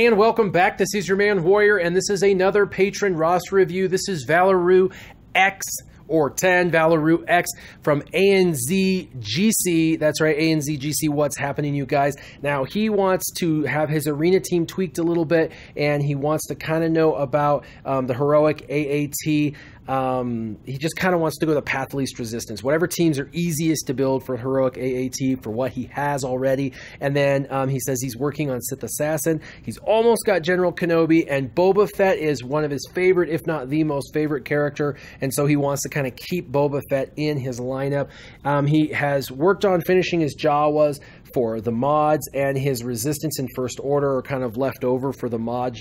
And welcome back. This is your man Warrior, and this is another patron roster review. This is Valheru X or 10, Valheru X from ANZGC. That's right, ANZGC. What's happening, you guys? Now, he wants to have his arena team tweaked a little bit, and he wants to kind of know about the heroic AAT. He just kind of wants to go the path of least resistance. Whatever teams are easiest to build for heroic AAT for what he has already. And then he says he's working on Sith Assassin. He's almost got General Kenobi, and Boba Fett is one of his favorite, if not the most favorite character. And so he wants to kind of keep Boba Fett in his lineup. He has worked on finishing his Jawas for the mods, and his resistance and first order are kind of left over for the mod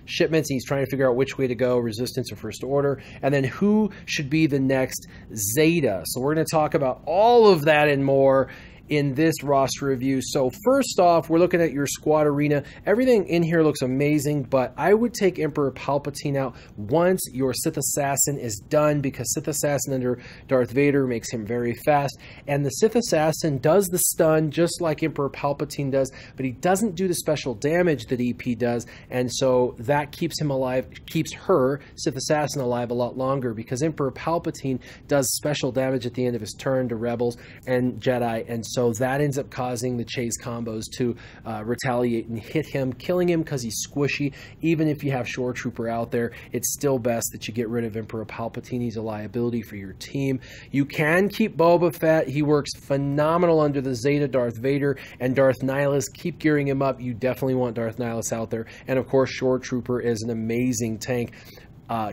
shipments. He's trying to figure out which way to go, resistance or first order, and then who should be the next Zeta. So we're going to talk about all of that and more in this roster review. So first off, we're looking at your squad arena. Everything in here looks amazing, but I would take Emperor Palpatine out once your Sith Assassin is done, because Sith Assassin under Darth Vader makes him very fast, and the Sith Assassin does the stun just like Emperor Palpatine does, but he doesn't do the special damage that EP does, and so that keeps him alive, keeps her, Sith Assassin, alive a lot longer, because Emperor Palpatine does special damage at the end of his turn to Rebels and Jedi, and so that ends up causing the chase combos to retaliate and hit him, killing him because he's squishy. Even if you have Shore Trooper out there, it's still best that you get rid of Emperor Palpatine. He's a liability for your team. You can keep Boba Fett. He works phenomenal under the Zeta Darth Vader and Darth Nihilus. Keep gearing him up. You definitely want Darth Nihilus out there. And of course, Shore Trooper is an amazing tank.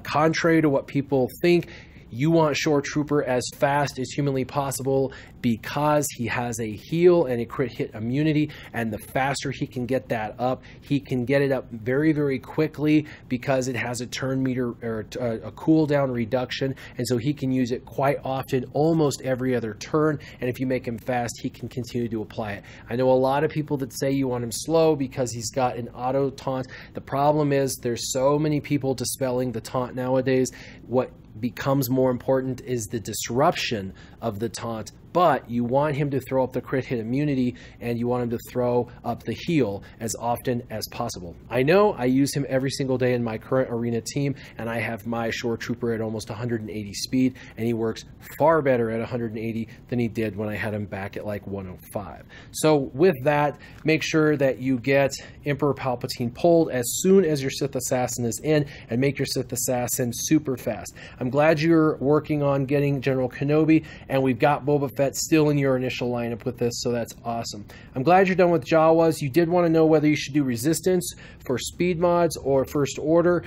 Contrary to what people think, you want Shore Trooper as fast as humanly possible, because he has a heal and a crit hit immunity, and the faster he can get that up, he can get it up very, very quickly, because it has a turn meter or a cooldown reduction, and so he can use it quite often, almost every other turn, and if you make him fast, he can continue to apply it. I know a lot of people that say you want him slow because he's got an auto taunt. The problem is there's so many people dispelling the taunt nowadays. What becomes more important is the disruption of the taunt, but you want him to throw up the crit hit immunity, and you want him to throw up the heal as often as possible. I know I use him every single day in my current arena team, and I have my Shore Trooper at almost 180 speed, and he works far better at 180 than he did when I had him back at like 105. So with that, make sure that you get Emperor Palpatine pulled as soon as your Sith Assassin is in, and make your Sith Assassin super fast. I'm glad you're working on getting General Kenobi, and we've got Boba Fett still in your initial lineup with this, so that's awesome. I'm glad you're done with Jawas. You did want to know whether you should do resistance for speed mods or first order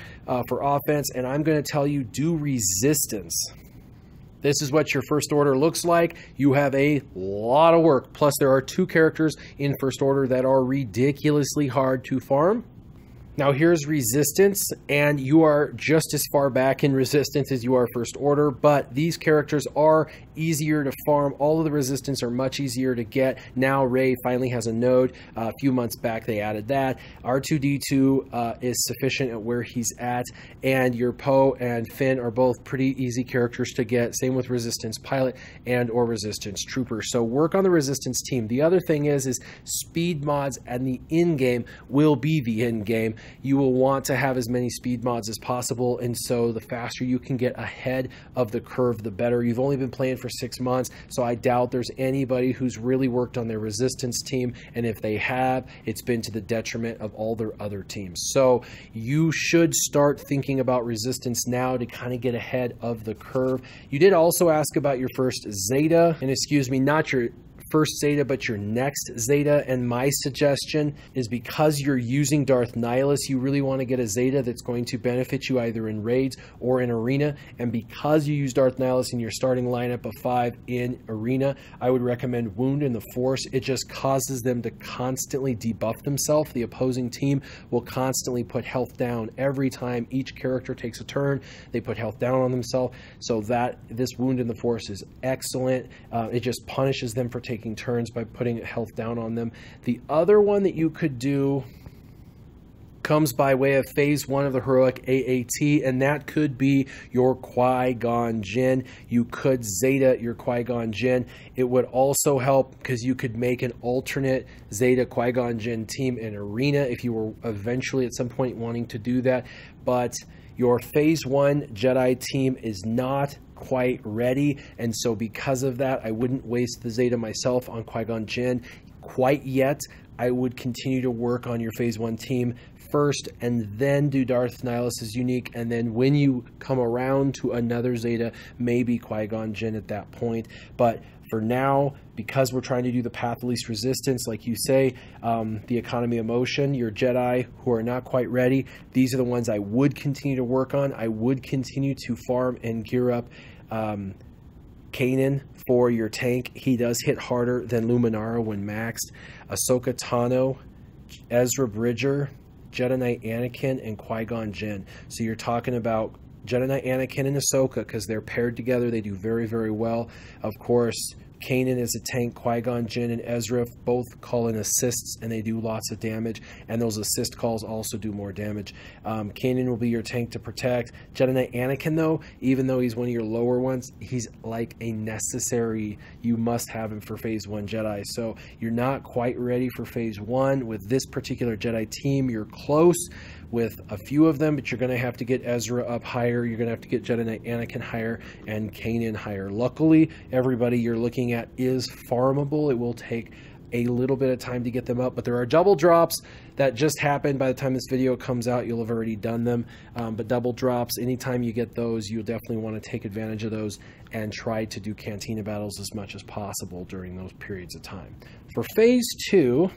for offense, and I'm going to tell you, do resistance. This is what your first order looks like. You have a lot of work, plus there are 2 characters in first order that are ridiculously hard to farm. Now here's resistance, and you are just as far back in resistance as you are first order, but these characters are easier to farm. All of the resistance are much easier to get. Now Rey finally has a node. A few months back they added that. R2-D2 is sufficient at where he's at, and your Poe and Finn are both pretty easy characters to get. Same with resistance pilot and or resistance trooper. So work on the resistance team. The other thing is speed mods and the in-game will be the in-game. You will want to have as many speed mods as possible, and so the faster you can get ahead of the curve, the better. You've only been playing for 6 months, so I doubt there's anybody who's really worked on their resistance team, and if they have, it's been to the detriment of all their other teams. So you should start thinking about resistance now to kind of get ahead of the curve. You did also ask about your first Zeta, and excuse me, not your first Zeta, but your next Zeta, and my suggestion is, because you're using Darth Nihilus, you really want to get a Zeta that's going to benefit you either in raids or in arena, and because you use Darth Nihilus in your starting lineup of 5 in arena, I would recommend Wound in the Force. It just causes them to constantly debuff themselves. The opposing team will constantly put health down every time each character takes a turn. They put health down on themselves, so that this Wound in the Force is excellent. It just punishes them for taking turns by putting health down on them. The other one that you could do comes by way of phase 1 of the heroic AAT, and that could be your Qui-Gon Jinn. You could Zeta your Qui-Gon Jinn. It would also help because you could make an alternate Zeta Qui-Gon Jinn team in Arena if you were eventually at some point wanting to do that. But your phase 1 Jedi team is not quite ready, and so because of that, I wouldn't waste the Zeta myself on Qui-Gon Jinn quite yet. I would continue to work on your phase 1 team first and then do Darth Nihilus' unique, and then when you come around to another Zeta, maybe Qui-Gon Jinn at that point. But for now, because we're trying to do the path of least resistance, like you say, the economy of motion, your Jedi who are not quite ready, these are the ones I would continue to work on. I would continue to farm and gear up Kanan for your tank. He does hit harder than Luminara when maxed. Ahsoka Tano, Ezra Bridger, Jedi Knight Anakin, and Qui-Gon Jinn. So you're talking about Jedi Knight Anakin and Ahsoka because they're paired together. They do very, very well. Of course, Kanan is a tank. Qui-Gon Jinn and Ezra both call in assists, and they do lots of damage, and those assist calls also do more damage. Kanan will be your tank to protect. Jedi Knight Anakin, though, even though he's one of your lower ones, he's like a necessary, you must have him for phase 1 Jedi. So you're not quite ready for phase 1 with this particular Jedi team. You're close with a few of them, but you're going to have to get Ezra up higher. You're going to have to get Jedi Knight Anakin higher and Kanan higher. Luckily, everybody you're looking at is farmable. It will take a little bit of time to get them up, but there are double drops that just happened. By the time this video comes out, you'll have already done them. But double drops, anytime you get those, you'll definitely want to take advantage of those and try to do Cantina battles as much as possible during those periods of time. For phase 2,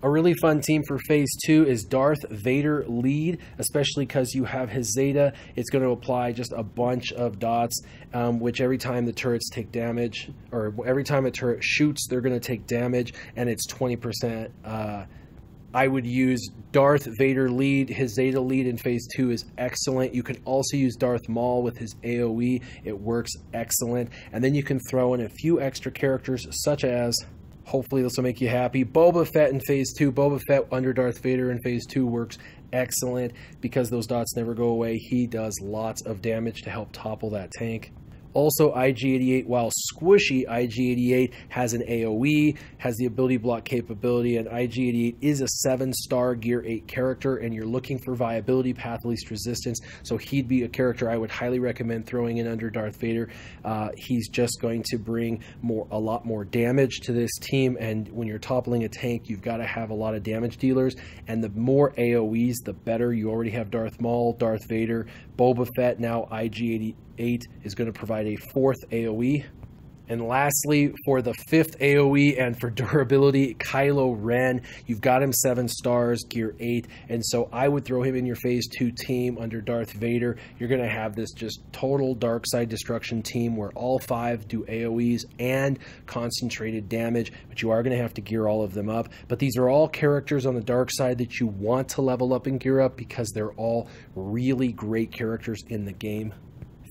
a really fun team for phase 2 is Darth Vader lead, especially because you have his Zeta. It's going to apply just a bunch of dots, which every time the turrets take damage, or every time a turret shoots, they're going to take damage, and it's 20%. I would use Darth Vader lead. His Zeta lead in phase 2 is excellent. You can also use Darth Maul with his AoE. It works excellent. And then you can throw in a few extra characters such as, hopefully this will make you happy, Boba Fett in phase 2. Boba Fett under Darth Vader in phase 2 works excellent because those dots never go away. He does lots of damage to help topple that tank. Also, IG-88, while squishy, IG-88 has an AoE, has the ability block capability, and IG-88 is a 7-star Gear 8 character, and you're looking for viability, path of least resistance, so he'd be a character I would highly recommend throwing in under Darth Vader. He's just going to bring a lot more damage to this team, and when you're toppling a tank, you've got to have a lot of damage dealers, and the more AoEs, the better. You already have Darth Maul, Darth Vader, Boba Fett, now IG-88 is going to provide a 4th AoE. And lastly, for the 5th AoE and for durability, Kylo Ren. You've got him 7 stars, Gear 8, and so I would throw him in your phase 2 team under Darth Vader. You're going to have this just total dark side destruction team where all 5 do AoEs and concentrated damage, but you are going to have to gear all of them up. But these are all characters on the dark side that you want to level up and gear up because they're all really great characters in the game.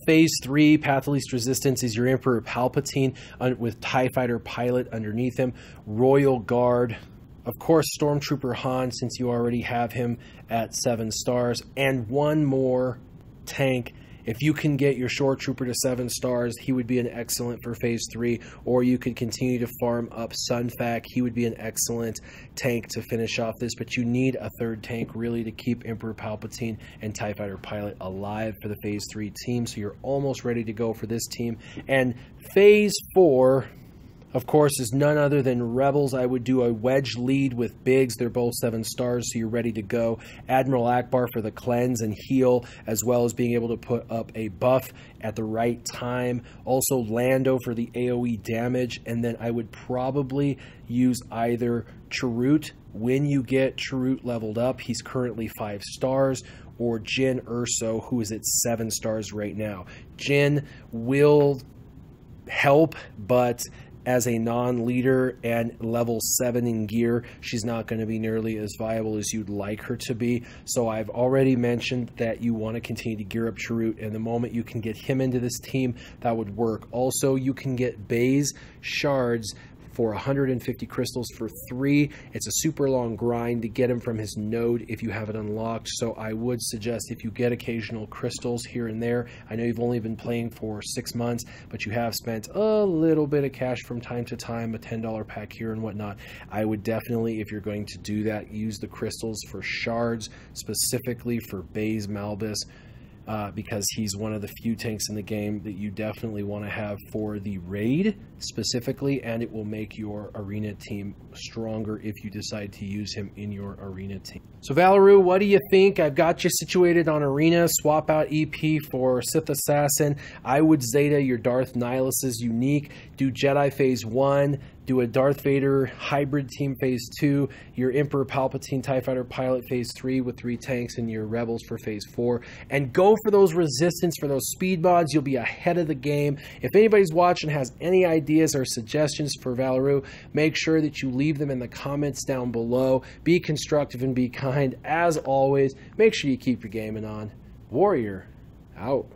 Phase 3, Path of Least Resistance, is your Emperor Palpatine with TIE Fighter Pilot underneath him. Royal Guard, of course, Stormtrooper Han, since you already have him at 7 stars. And one more tank. If you can get your Shore Trooper to 7 stars, he would be an excellent for phase 3, or you could continue to farm up Sunfac. He would be an excellent tank to finish off this, but you need a 3rd tank really to keep Emperor Palpatine and TIE Fighter Pilot alive for the phase 3 team, so you're almost ready to go for this team. And phase 4, of course, is none other than Rebels. I would do a wedge lead with Biggs. They're both 7 stars, so you're ready to go. Admiral Akbar for the cleanse and heal, as well as being able to put up a buff at the right time. Also, Lando for the AoE damage. And then I would probably use either Chirrut when you get Chirrut leveled up. He's currently 5 stars. Or Jyn Erso, who is at 7 stars right now. Jyn will help, but as a non-leader and level 7 in gear, she's not going to be nearly as viable as you'd like her to be. So I've already mentioned that you want to continue to gear up Chirrut, and the moment you can get him into this team, that would work. Also, you can get Baze shards for 150 crystals for 3. It's a super long grind to get him from his node if you have it unlocked, so I would suggest if you get occasional crystals here and there, I know you've only been playing for 6 months, but you have spent a little bit of cash from time to time, a $10 pack here and whatnot, I would definitely, if you're going to do that, use the crystals for shards, specifically for Baze Malbus, because he's one of the few tanks in the game that you definitely want to have for the raid specifically, and it will make your arena team stronger if you decide to use him in your arena team. So Valheru, what do you think? I've got you situated on arena. Swap out EP for Sith Assassin. I would Zeta your Darth Nihilus's unique. Do Jedi phase 1. Do a Darth Vader hybrid team phase 2, your Emperor Palpatine TIE Fighter pilot phase 3 with 3 tanks, and your Rebels for phase 4. And go for those resistance, for those speed mods. You'll be ahead of the game. If anybody's watching has any ideas or suggestions for Valheru, make sure that you leave them in the comments down below. Be constructive and be kind. As always, make sure you keep your gaming on. Warrior, out.